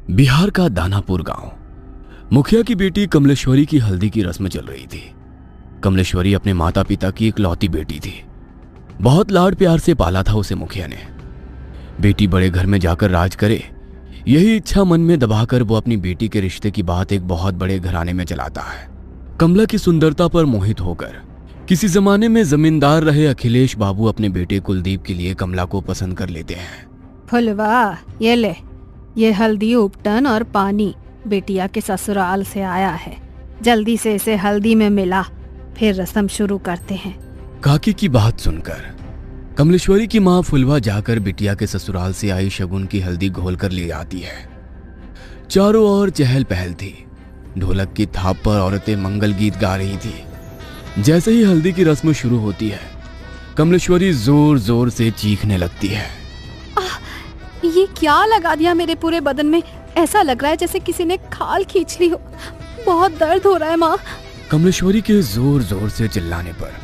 बिहार का दानापुर गांव। मुखिया की बेटी कमलेश्वरी की हल्दी की रस्म चल रही थी। कमलेश्वरी अपने माता पिता की इकलौती बेटी थी। बहुत लाड प्यार से पाला था उसे मुखिया ने। बेटी बड़े घर में जाकर राज करे, यही इच्छा मन में दबाकर वो अपनी बेटी के रिश्ते की बात एक बहुत बड़े घराने में चलाता है। कमला की सुंदरता पर मोहित होकर किसी जमाने में जमींदार रहे अखिलेश बाबू अपने बेटे कुलदीप के लिए कमला को पसंद कर लेते हैं। फुलवा, ये ले, ये हल्दी उपटन और पानी बेटिया के ससुराल से आया है। जल्दी से इसे हल्दी में मिला, फिर रस्म शुरू करते हैं। काकी की बात सुनकर कमलेश्वरी की माँ फुलवा जाकर बिटिया के ससुराल से आई शगुन की हल्दी घोल कर ले आती है। चारों ओर चहल पहल थी। ढोलक की थाप पर औरतें मंगल गीत गा रही थी। जैसे ही हल्दी की रस्म शुरू होती है, कमलेश्वरी जोर जोर से चीखने लगती है। ये क्या लगा दिया मेरे पूरे बदन में? ऐसा लग रहा है जैसे किसी ने खाल खींच ली हो। बहुत दर्द हो रहा है माँ। कमलेश्वरी के जोर जोर से चिल्लाने पर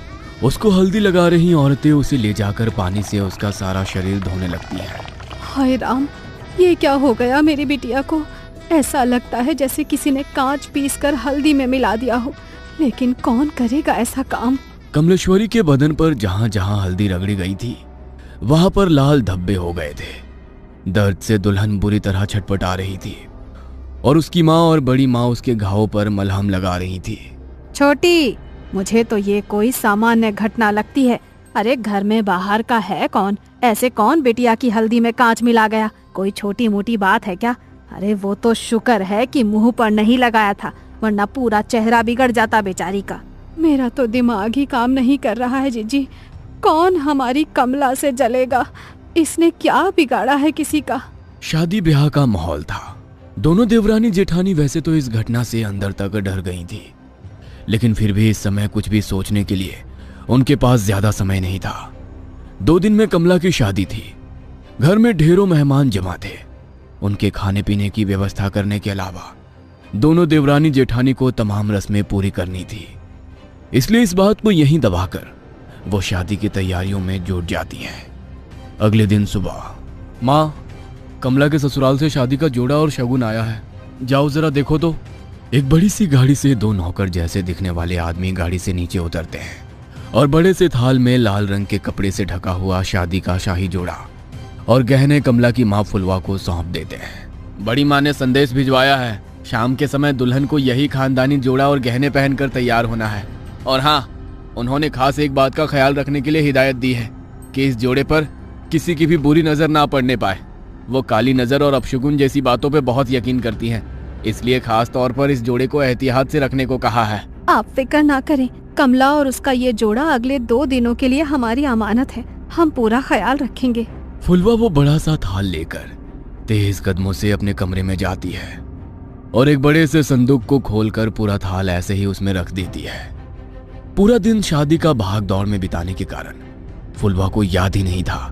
उसको हल्दी लगा रही औरतें उसे ले जाकर पानी से उसका सारा शरीर धोने लगती है। हाय राम, ये क्या हो गया मेरी बिटिया को? ऐसा लगता है जैसे किसी ने कांच पीस कर हल्दी में मिला दिया हो, लेकिन कौन करेगा ऐसा काम? कमलेश्वरी के बदन पर जहां जहां हल्दी रगड़ी गई थी, वहां पर लाल धब्बे हो गए थे। दर्द से दुल्हन बुरी तरह छटपटा रही थी और उसकी माँ और बड़ी माँ उसके घावों पर मलहम लगा रही थी। छोटी, मुझे तो ये कोई सामान्य घटना लगती है। अरे घर में बाहर का है कौन? ऐसे कौन बेटिया की हल्दी में कांच मिला गया? कोई छोटी मोटी बात है क्या? अरे वो तो शुक्र है कि मुंह पर नहीं लगाया था, वरना पूरा चेहरा बिगड़ जाता बेचारी का। मेरा तो दिमाग ही काम नहीं कर रहा है जीजी। कौन हमारी कमला से जलेगा? इसने क्या बिगाड़ा है किसी का? शादी ब्याह का माहौल था। दोनों देवरानी जेठानी वैसे तो इस घटना से अंदर तक डर गई थी, लेकिन फिर भी इस समय कुछ भी सोचने के लिए उनके पास ज्यादा समय नहीं था। 2 दिन में कमला की शादी थी। घर में ढेरों मेहमान जमा थे। उनके खाने पीने की व्यवस्था करने के अलावा दोनों देवरानी जेठानी को तमाम रस्में पूरी करनी थी। इसलिए इस बात को यहीं दबाकर वो शादी की तैयारियों में जुट जाती हैं। अगले दिन सुबह, माँ, कमला के ससुराल से शादी का जोड़ा और शगुन आया है, जाओ जरा देखो तो। एक बड़ी सी गाड़ी से 2 नौकर जैसे दिखने वाले आदमी गाड़ी से नीचे उतरते हैं और बड़े से थाल में लाल रंग के कपड़े से ढका हुआ शादी का शाही जोड़ा और गहने कमला की माँ फुलवा को सौंप देते हैं। बड़ी माँ ने संदेश भिजवाया है, शाम के समय दुल्हन को यही खानदानी जोड़ा और गहने पहनकर तैयार होना है। और हाँ, उन्होंने खास एक बात का ख्याल रखने के लिए हिदायत दी है कि इस जोड़े पर किसी की भी बुरी नजर ना पड़ने पाए। वो काली नजर और अपशगुन जैसी बातों पे बहुत यकीन करती हैं, इसलिए खास तौर पर इस जोड़े को एहतियात से रखने को कहा है। आप फिक्र ना करें, कमला और उसका ये जोड़ा अगले 2 दिनों के लिए हमारी अमानत है। हम पूरा ख्याल रखेंगे। फुलवा वो बड़ा सा थाल लेकर तेज कदमों से अपने कमरे में जाती है और एक बड़े से संदूक को खोलकर पूरा थाल ऐसे ही उसमें रख देती है। पूरा दिन शादी का भाग दौड़ में बिताने के कारण फुलवा को याद ही नहीं था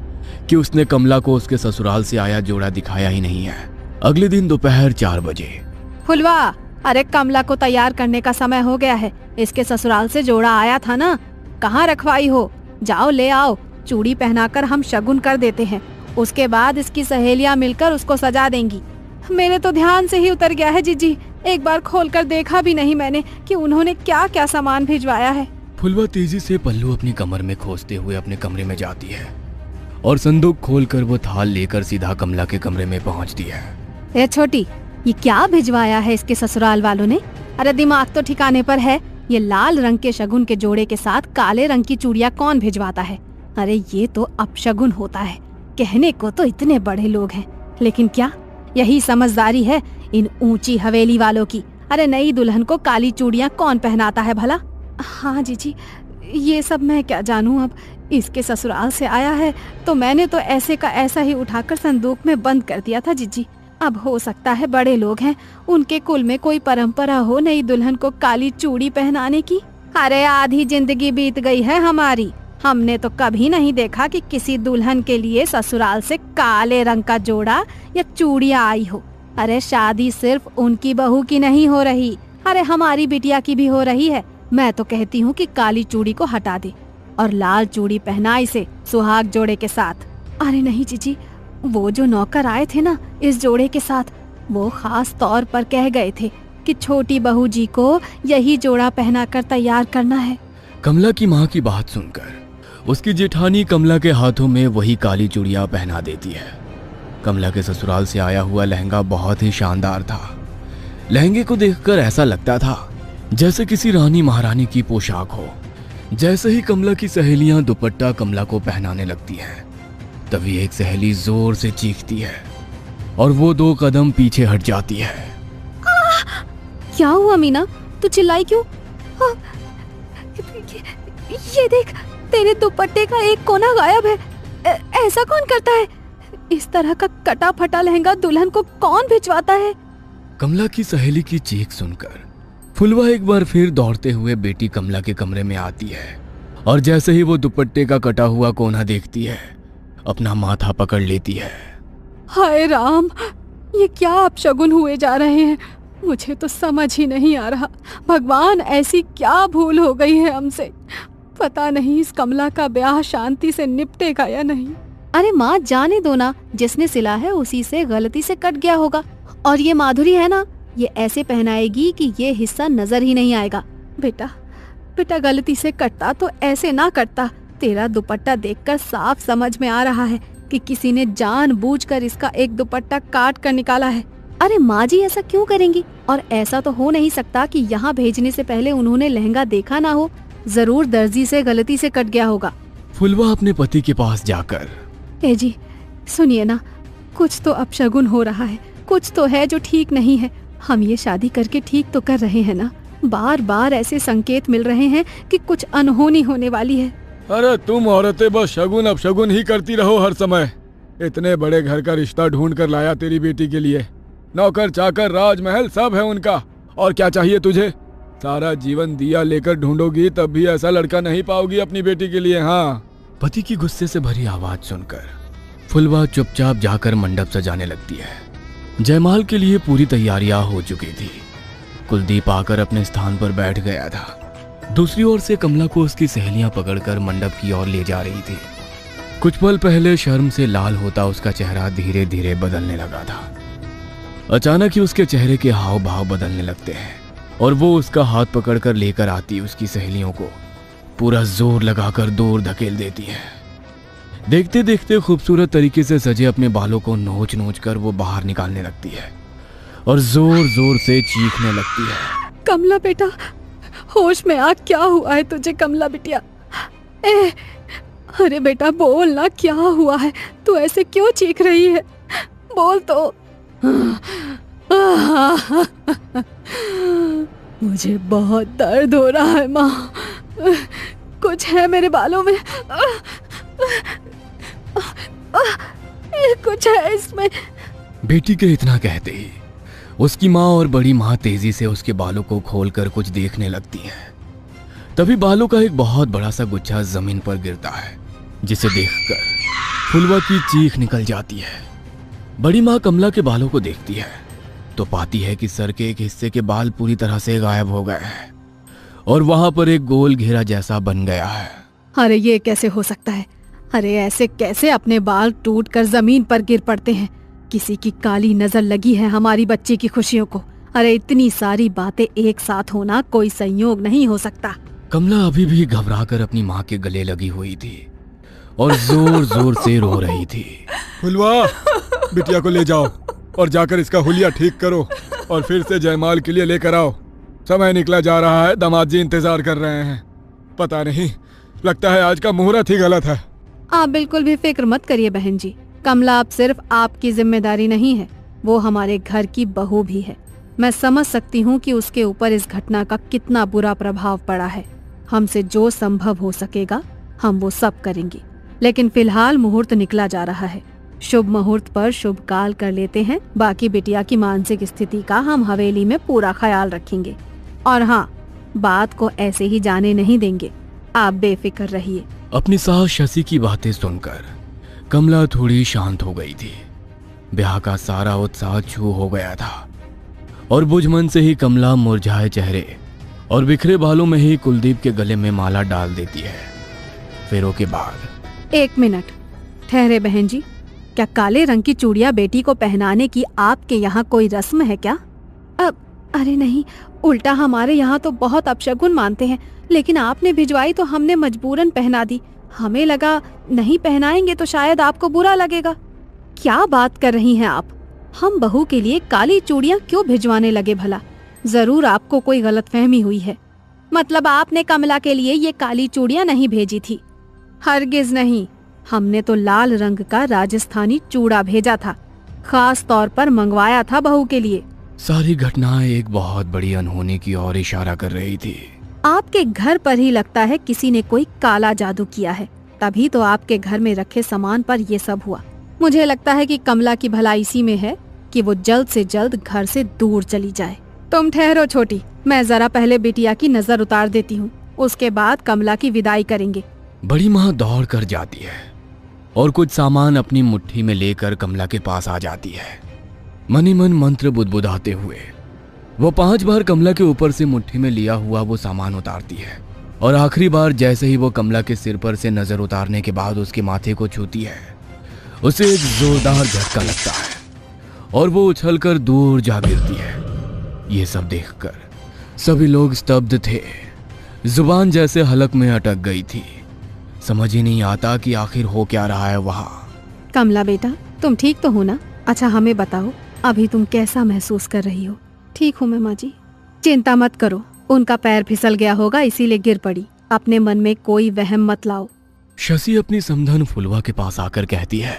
कि उसने कमला को उसके ससुराल से आया जोड़ा दिखाया ही नहीं है। अगले दिन दोपहर 4 बजे, फुलवा, अरे कमला को तैयार करने का समय हो गया है। इसके ससुराल से जोड़ा आया था ना, कहाँ रखवाई हो? जाओ ले आओ। चूड़ी पहनाकर हम शगुन कर देते हैं, उसके बाद इसकी सहेलियां मिलकर उसको सजा देंगी। मेरे तो ध्यान से ही उतर गया है जीजी। एक बार खोलकर देखा भी नहीं मैंने कि उन्होंने क्या क्या सामान भिजवाया है। फुलवा तेजी से पल्लू अपनी कमर में खोसते हुए अपने कमरे में जाती है और संदूक खोलकर वो थाल लेकर सीधा कमला के कमरे में पहुंचती है। ए छोटी, ये क्या भिजवाया है इसके ससुराल वालों ने? अरे दिमाग तो ठिकाने पर है। ये लाल रंग के शगुन के जोड़े के साथ काले रंग की चूड़ियां कौन भिजवाता है? अरे ये तो अपशगुन होता है। कहने को तो इतने बड़े लोग हैं, लेकिन क्या यही समझदारी है इन ऊंची हवेली वालों की? अरे नई दुल्हन को काली चूड़ियां कौन पहनाता है भला? हाँ जीजी, ये सब मैं क्या जानूं। अब इसके ससुराल से आया है तो मैंने तो ऐसे का ऐसा ही उठाकर संदूक में बंद कर दिया था जीजी। अब हो सकता है बड़े लोग हैं, उनके कुल में कोई परंपरा हो नई दुल्हन को काली चूड़ी पहनाने की। अरे आधी जिंदगी बीत गई है हमारी, हमने तो कभी नहीं देखा कि किसी दुल्हन के लिए ससुराल से काले रंग का जोड़ा या चूड़ियां आई हो। अरे शादी सिर्फ उनकी बहू की नहीं हो रही, अरे हमारी बिटिया की भी हो रही है। मैं तो कहती हूँ कि काली चूड़ी को हटा दे और लाल चूड़ी पहनाई से सुहाग जोड़े के साथ। अरे नहीं जीजी, वो जो नौकर आए थे ना इस जोड़े के साथ, वो खास तौर पर कह गए थे कि छोटी बहू जी को यही जोड़ा पहनाकर तैयार करना है। कमला की माँ की बात सुनकर उसकी जेठानी कमला के हाथों में वही काली चूड़ियां पहना देती है। कमला के ससुराल से आया हुआ लहंगा बहुत ही शानदार था। लहंगे को देखकर ऐसा लगता था जैसे किसी रानी महारानी की पोशाक हो। जैसे ही कमला की सहेलियां दुपट्टा कमला को पहनाने लगती हैं, तभी एक सहेली जोर से चीखती है और वो 2 कदम पीछे हट जाती है। क्या हुआ मीना, तू चिल्लाई क्यों? ये देख, तेरे दुपट्टे का एक कोना गायब है। ऐसा कौन करता है? इस तरह का कटा फटा लहंगा दुल्हन को कौन भिजवाता है? कमला की सहेली की चीख सुनकर फुलवा एक बार फिर दौड़ते हुए बेटी कमला के कमरे में आती है और जैसे ही वो दुपट्टे का कटा हुआ कोना देखती है, अपना माथा पकड़ लेती है। हाय राम, ये क्या अपशगुन हुए जा रहे हैं? मुझे तो समझ ही नहीं आ रहा। भगवान, ऐसी क्या भूल हो गई है हमसे? पता नहीं इस कमला का ब्याह शांति से निपटेगा या नहीं। अरे माँ, जाने दो ना, जिसने सिला है उसी से गलती से कट गया होगा। और ये माधुरी है ना, ये ऐसे पहनाएगी कि ये हिस्सा नजर ही नहीं आएगा। बेटा गलती से कटता तो ऐसे ना कटता। तेरा दुपट्टा देखकर साफ समझ में आ रहा है कि किसी ने जानबूझकर इसका एक दुपट्टा काट कर निकाला है। अरे माँ जी, ऐसा क्यों करेंगी? और ऐसा तो हो नहीं सकता कि यहाँ भेजने से पहले उन्होंने लहंगा देखा ना हो। जरूर दर्जी से गलती से कट गया होगा। फुलवा अपने पति के पास जाकर, ए जी सुनिए ना, कुछ तो अपशगुन हो रहा है, कुछ तो है जो ठीक नहीं है। हम ये शादी करके ठीक तो कर रहे हैं ना? बार बार ऐसे संकेत मिल रहे हैं कि कुछ अनहोनी होने वाली है। अरे तुम औरतें बस शगुन अपशगुन ही करती रहो हर समय। इतने बड़े घर का रिश्ता ढूंढ कर लाया तेरी बेटी के लिए। नौकर चाकर राजमहल सब है उनका, और क्या चाहिए तुझे? सारा जीवन दिया लेकर ढूंढोगी तब भी ऐसा लड़का नहीं पाओगी अपनी बेटी के लिए। हाँ। पति की गुस्से से भरी आवाज सुनकर फुलवा चुपचाप जाकर मंडप सजाने लगती है। जयमाल के लिए पूरी तैयारियां हो चुकी थी। कुलदीप आकर अपने स्थान पर बैठ गया था। दूसरी ओर से कमला को उसकी सहेलियां पकड़कर मंडप की ओर ले जा रही थी। कुछ पल पहले शर्म से लाल होता उसका चेहरा धीरे धीरे बदलने लगा था। अचानक ही उसके चेहरे के हाव भाव बदलने लगते हैं और वो उसका हाथ पकड़कर लेकर आती उसकी सहेलियों को पूरा जोर लगाकर दूर धकेल देती है। देखते देखते खूबसूरत तरीके से सजे अपने बालों को नोच नोच कर वो बाहर निकालने लगती है और जोर जोर से चीखने लगती है। कमला बेटा, होश में आ, क्या हुआ है तुझे? कमला बिटिया, अरे बेटा बोल ना, क्या हुआ है? तू ऐसे क्यों चीख रही है? बोल तो। मुझे बहुत दर्द हो रहा है माँ, कुछ है मेरे बालों में, कुछ है इसमें। बेटी के इतना कहते ही उसकी माँ और बड़ी माँ तेजी से उसके बालों को खोलकर कुछ देखने लगती हैं। तभी बालों का एक बहुत बड़ा सा गुच्छा जमीन पर गिरता है, जिसे देखकर फुलवा की चीख निकल जाती है। बड़ी माँ कमला के बालों को देखती है तो पाती है कि सर के एक हिस्से के बाल पूरी तरह से गायब हो गए हैं और वहां पर एक गोल घेरा जैसा बन गया है। अरे ये कैसे हो सकता है? अरे ऐसे कैसे अपने बाल टूटकर जमीन पर गिर पड़ते हैं? किसी की काली नजर लगी है हमारी बच्ची की खुशियों को। अरे इतनी सारी बातें एक साथ होना कोई संयोग नहीं हो सकता। कमला अभी भी घबराकर अपनी माँ के गले लगी हुई थी और जोर जोर से रो रही थी। फुलवा, बिटिया को ले जाओ और जाकर इसका हुलिया ठीक करो और फिर से जयमाल के लिए लेकर आओ। समय निकला जा रहा है, दामाद जी इंतजार कर रहे हैं। पता नहीं, लगता है आज का मुहूर्त ही गलत है। आप बिल्कुल भी फिक्र मत करिए बहन जी, कमला अब सिर्फ आपकी जिम्मेदारी नहीं है, वो हमारे घर की बहू भी है। मैं समझ सकती हूँ कि उसके ऊपर इस घटना का कितना बुरा प्रभाव पड़ा है। हमसे जो संभव हो सकेगा हम वो सब करेंगे, लेकिन फिलहाल मुहूर्त निकला जा रहा है। शुभ मुहूर्त पर शुभ काल कर लेते हैं। बाकी बिटिया की मानसिक स्थिति का हम हवेली में पूरा ख्याल रखेंगे। और हाँ, बात को ऐसे ही जाने नहीं देंगे, आप बेफिक्र रहिए। अपनी सास शशि की बातें सुनकर कमला थोड़ी शांत हो गई थी। ब्याह का सारा उत्साह छू हो गया था और बुझमन से ही कमला मुरझाए चेहरे और बिखरे बालों में ही कुलदीप के गले में माला डाल देती है। फेरों के बाद 1 मिनट ठहरे बहन जी, क्या काले रंग की चूड़ियां बेटी को पहनाने की आपके यहाँ कोई रस्म है क्या? अरे नहीं, उल्टा हमारे यहाँ तो बहुत अपशगुन मानते हैं, लेकिन आपने भिजवाई तो हमने मजबूरन पहना दी। हमें लगा नहीं पहनाएंगे तो शायद आपको बुरा लगेगा। क्या बात कर रही हैं आप? हम बहू के लिए काली चूड़ियां क्यों भिजवाने लगे भला? जरूर आपको कोई गलतफहमी हुई है। मतलब आपने कमला के लिए ये काली चूड़ियां नहीं भेजी थी? हरगिज नहीं, हमने तो लाल रंग का राजस्थानी चूड़ा भेजा था, खास तौर पर मंगवाया था बहू के लिए। सारी घटनाएं एक बहुत बड़ी अनहोनी की ओर इशारा कर रही थी। आपके घर पर ही लगता है किसी ने कोई काला जादू किया है, तभी तो आपके घर में रखे सामान पर ये सब हुआ। मुझे लगता है कि कमला की भलाई इसी में है कि वो जल्द से जल्द घर से दूर चली जाए। तुम ठहरो छोटी, मैं जरा पहले बिटिया की नजर उतार देती हूँ, उसके बाद कमला की विदाई करेंगे। बड़ी माँ दौड़ कर जाती है और कुछ सामान अपनी मुट्ठी में लेकर कमला के पास आ जाती है। मनी मन मंत्र बुदबुदाते हुए वो 5 बार कमला के ऊपर से मुट्ठी में लिया हुआ वो सामान उतारती है और आखिरी बार जैसे ही वो कमला के सिर पर से नजर उतारने के बाद उसके माथे को छूती है, उसे एक जोरदार झटका लगता है और वो उछलकर दूर जा गिरती है। ये सब देखकर सभी लोग स्तब्ध थे, जुबान जैसे हलक में अटक गई थी। समझ ही नहीं आता कि आखिर हो क्या रहा है वहाँ। कमला बेटा, तुम ठीक तो हो ना? अच्छा हमें बताओ, अभी तुम कैसा महसूस कर रही हो? ठीक हूँ मैं माँ जी, चिंता मत करो, उनका पैर फिसल गया होगा इसीलिए गिर पड़ी। अपने मन में कोई वहम मत लाओ। शशि अपनी समधन फुलवा के पास आकर कहती है,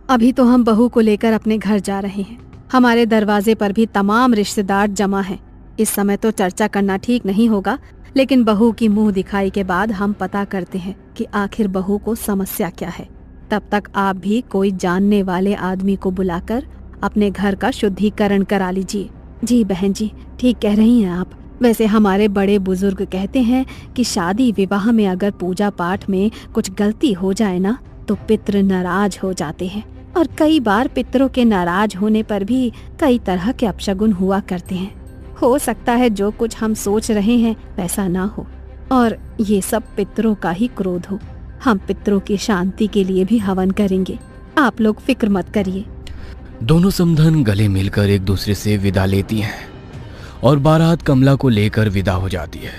अभी तो हम बहू को लेकर अपने घर जा रहे हैं। हमारे दरवाजे पर भी तमाम रिश्तेदार जमा हैं। इस समय तो चर्चा करना ठीक नहीं होगा, लेकिन बहू की मुंह दिखाई के बाद हम पता करते हैं कि आखिर बहू को समस्या क्या है। तब तक आप भी कोई जानने वाले आदमी को बुलाकर अपने घर का शुद्धिकरण करा लीजिए। जी बहन जी, ठीक कह रही हैं आप। वैसे हमारे बड़े बुजुर्ग कहते हैं कि शादी विवाह में अगर पूजा पाठ में कुछ गलती हो जाए ना तो पितृ नाराज हो जाते हैं, और कई बार पितरों के नाराज होने पर भी कई तरह के अपशगुन हुआ करते हैं। हो सकता है जो कुछ हम सोच रहे हैं वैसा ना हो और ये सब पितरों का ही क्रोध हो। हम पितरों की शांति के लिए भी हवन करेंगे, आप लोग फिक्र मत करिए। दोनों समधन गले मिलकर एक दूसरे से विदा लेती हैं और बारात कमला को लेकर विदा हो जाती है।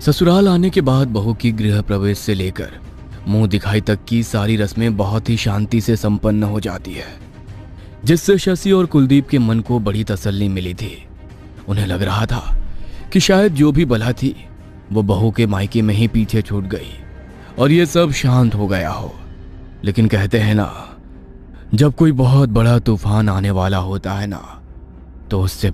ससुराल आने के बाद बहू की गृह प्रवेश से लेकर मुंह दिखाई तक की सारी रस्में बहुत ही शांति से संपन्न हो जाती है, जिससे शशि और कुलदीप के मन को बड़ी तसल्ली मिली थी। उन्हें लग रहा था कि शायद जो भी बला थी वो बहू के मायके में ही पीछे छूट गई और ये सब शांत हो गया हो। लेकिन कहते हैं ना, जब कोई बहुत बड़ा तूफान आने वाला होता है ना, तो उससे